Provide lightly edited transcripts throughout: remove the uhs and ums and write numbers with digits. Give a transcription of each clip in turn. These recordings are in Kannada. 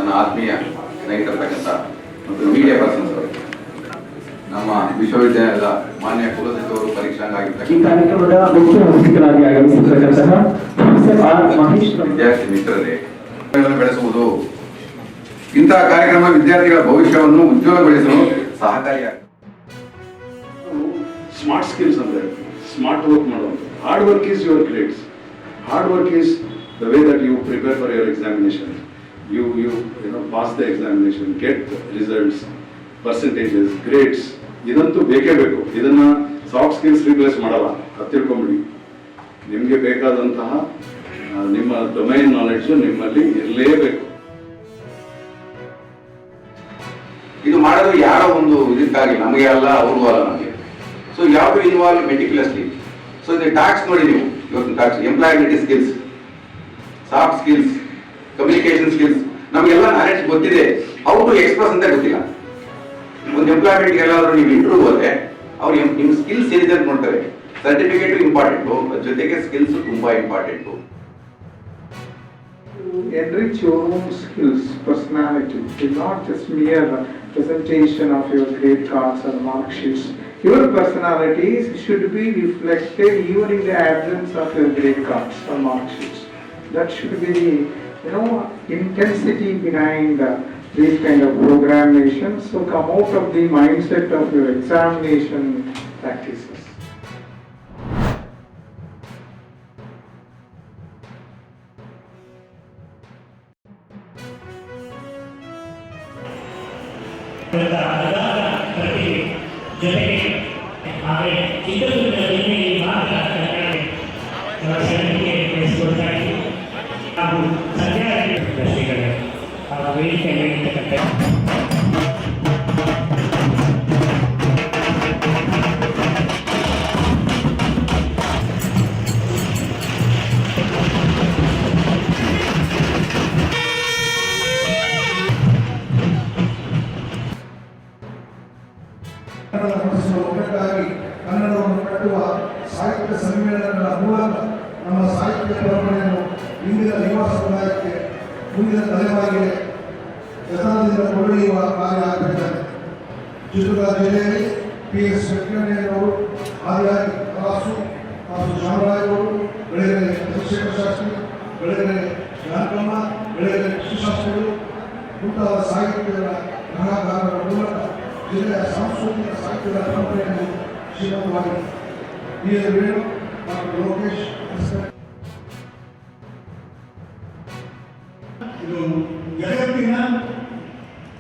ನನ್ನ ಆತ್ಮೀಯ ಸ್ನೇಹಿತರ್ತಕ್ಕಂಥ ಮತ್ತು ಮೀಡಿಯಾ ಪರ್ಸನ್ಸ್ ಅವರು, ನಮ್ಮ ವಿಶ್ವವಿದ್ಯಾಲಯದ ಮಾನ್ಯ ಕುಲಸಚಿವರು ಪರೀಕ್ಷಾಂಗಾಗಿರ್ತಕ್ಕಂಥ ಈ ಕಾರ್ಯಕ್ರಮದ ಮುಖ್ಯ ಅತಿಥಿಗಳಾಗಿ ಆಗಮಿಸಿರ್ತಕ್ಕಂತಹ ಪ್ರೊಫೆಸರ್ ಆರ್ ಮಹೇಶ್ ವಿದ್ಯಾರ್ಥಿ ಮಿತ್ರರೇ, ಬೆಳೆಸುವುದು ಇಂತಹ ಕಾರ್ಯಕ್ರಮ ವಿದ್ಯಾರ್ಥಿಗಳ ಭವಿಷ್ಯವನ್ನು ಉಜ್ವಲಗೊಳಿಸಲು ಸಹಕಾರಿಯಾಗಿದೆ. ಸ್ಮಾರ್ಟ್ ಸ್ಕಿಲ್ಸ್ ಅಂದ್ರೆ ಸ್ಮಾರ್ಟ್ ವರ್ಕ್ ಮಾಡೋದು. Hard work is your grades. Hard work is the way that you prepare for your examination. You know pass the examination, get results, percentages, grades. ಇದಂತೂ ಬೇಕೇ ಬೇಕು. ಇದನ್ನ ಸಾಫ್ಟ್ ಸ್ಕಿಲ್ಸ್ ರಿಪ್ಲೇಸ್ ಮಾಡಲ್ಲ, ಅದು ತಿಳ್ಕೊಂಬಿಡಿ. ನಿಮಗೆ ಬೇಕಾದಂತಹ ನಿಮ್ಮ ಡೊಮೈನ್ ನಾಲೆಡ್ಜ್ ನಿಮ್ಮಲ್ಲಿ ಇರಲೇಬೇಕು. ಇದು ಮಾಡೋದು ಯಾರೋ ಒಂದು ಇದಕ್ಕಾಗಿ, ನಮಗೆ ಅಲ್ಲ, ಅವ್ರಿಗೂ ಅಲ್ಲ, ನಮಗೆ. ಸೊ ಯಾವ ಟು ಇನ್ವಾಲ್ವ್ ಮೆಟಿಕ್ಯುಲಸ್ಲಿ. ಸೊ ಇದು ಟಾಕ್ಸ್ ನೋಡಿ ನೀವು, ಇವತ್ತು talks employability skills, soft skills, communication skills, ನಮಗೆಲ್ಲ ನಾಲೆಡ್ಜ್ ಗೊತ್ತಿದೆ, ಹೌ ಟು ಎಕ್ಸ್ಪ್ರೆಸ್ ಅಂತ ಗೊತ್ತಿಲ್ಲ. ಒಂದು ಎಂಪ್ಲಾಯ್ಮೆಂಟ್ಗೆ ಎಲ್ಲಾದ್ರೂ ನೀವು ಇಂಟರ್ವ್ಯೂ ಹೋದ್ರೆ ಅವ್ರು ನಿಮ್ಮ ಸ್ಕಿಲ್ಸ್ ಏನಿದೆ ಅಂತ ನೋಡ್ತಾರೆ. ಸರ್ಟಿಫಿಕೇಟ್ ಇಂಪಾರ್ಟೆಂಟು, ಜೊತೆಗೆ ಸ್ಕಿಲ್ಸ್ ತುಂಬಾ important. Enrich your own skills, personality. It's not just mere presentation of your grade cards or mark sheets. Your personalities should be reflected even in the absence of your grade cards or mark sheets. That should be the intensity behind this kind of programmation. So come out of the mindset of your examination practices. ಒಗ್ಗಟ್ಟಾಗಿ ಕನ್ನಡವನ್ನು ಕಟ್ಟುವ ಸಾಹಿತ್ಯ ಸಮ್ಮೇಳನಗಳ ಮೂಲಕ ನಮ್ಮ ಸಾಹಿತ್ಯ ಪರಂಪರೆಯನ್ನು ಇಂದಿನ ಯುವ ಸಮುದಾಯಕ್ಕೆ ಮುಂದಿನ ತಲೆಮಾರಿಗೆ ಯಥಾದಿಂದ ಕೊಳ್ಳೊಯ್ಯುವ ಕಾರ್ಯ ಆಗಬೇಕಾಗಿದೆ. ಚಿತ್ರದುರ್ಗ ಜಿಲ್ಲೆಯಲ್ಲಿ PS ವೆಂಕಟಯ್ಯನವರು, ಆದಿಯಾಗಿ ಕಲಾಸು ಹಾಗೂ ಚಾಮರಾಜವರು, ಬೆಳಗೆರೆ ಚಂದ್ರಶೇಖರ ಶಾಸ್ತ್ರಿ, ಬೆಳಗೆರೆ ಜಾನಕಮ್ಮ, ಬೆಳಗೆರೆ ಕೃಷ್ಣಶಾಸ್ತ್ರಿಗಳು ಮುಂತಾದ ಸಾಹಿತ್ಯದ ಕಲಾಕಾರರ ಮೂಲಕ ಜಿಲ್ಲೆಯ ಸಾಂಸ್ಕೃತಿಕ ಸಾಹಿತ್ಯದ ಪರಂಪರೆಯನ್ನು ಶ್ರೀಮಂತವಾಗಿದೆ. ವೇಣು ಮತ್ತು ಲೋಕೇಶ್ ಇದು ಜಗತ್ತಿನ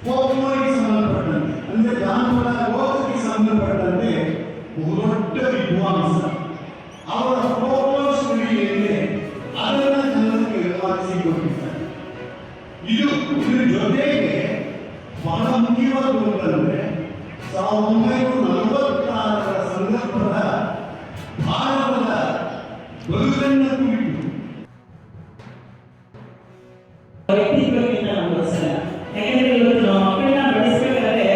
ಫೋಕ್ಲೋರಿಗೆ ಸಂಬಂಧಪಟ್ಟಂತೆ, ಅಂದ್ರೆ ಜಾನಪದ ಲೋಕಕ್ಕೆ ಸಂಬಂಧಪಟ್ಟಂತೆ ದೊಡ್ಡ ವಿದ್ವಾಂಸ. ಅವರ ಫೋಕ್ಲೋರ್ ಸ್ಟೋರಿ ಏನಿದೆ ಅದನ್ನ ಜನರಿಗೆ ವ್ಯವಹರಿಸಿಕೊಟ್ಟಿದ್ದಾರೆ. ಇದ್ರ ಜೊತೆಗೆ ಬಹಳ ಮುಖ್ಯವಾದ ಒಂದಂದ್ರೆ 1946ರ ಸಂದರ್ಭದ ಭಾರತದ ಬದುಕನ್ನು ಕುರಿತು ವ್ಯಕ್ತಿತ್ವಕ್ಕಿಂತ ನಮ್ಮ ಸಲ. ಯಾಕಂದ್ರೆ ಇವತ್ತು ನಾವು ಮಕ್ಕಳನ್ನ ಬೆಳೆಸಬೇಕಾದ್ರೆ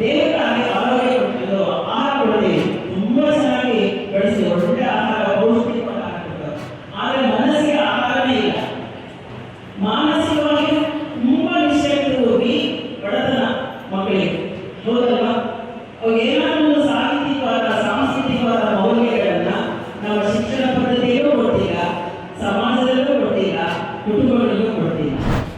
ದೇವರ ಆರೋಗ್ಯ ಕೊಟ್ಟಿದ್ದು ಆಹಾರ ಕೊಡದೆ ತುಂಬಾ ಚೆನ್ನಾಗಿ ಬೆಳೆಸಿ ಒಳ್ಳೆ ಆಹಾರ, ಪೌಷ್ಟಿಕವಾದ ಆಹಾರ ಕೊಡ್ತಾರೆ. ಆದರೆ ಮನಸ್ಸಿಗೆ ಆಹಾರನೇ ಇಲ್ಲ. ಮಾನಸಿಕವಾಗಿ ತುಂಬಾ ನಿಶ್ಚಯಕ್ಕೆ ಹೋಗಿ ಬಡತನ ಮಕ್ಕಳಿಗೆ ಹೌದಲ್ವಾ? ಅವಾಗ ಏನಾದರೂ ಒಂದು ಸಾಹಿತ್ಯಿಕವಾದ ಸಾಂಸ್ಕೃತಿಕವಾದ ಮೌಲ್ಯಗಳನ್ನ ನಮ್ಮ ಶಿಕ್ಷಣ ಪದ್ಧತಿಯಲ್ಲೂ ಕೊಟ್ಟಿಲ್ಲ, ಸಮಾಜದಲ್ಲೂ ಕೊಟ್ಟಿಲ್ಲ, ಕುಟುಂಬಗಳಲ್ಲೂ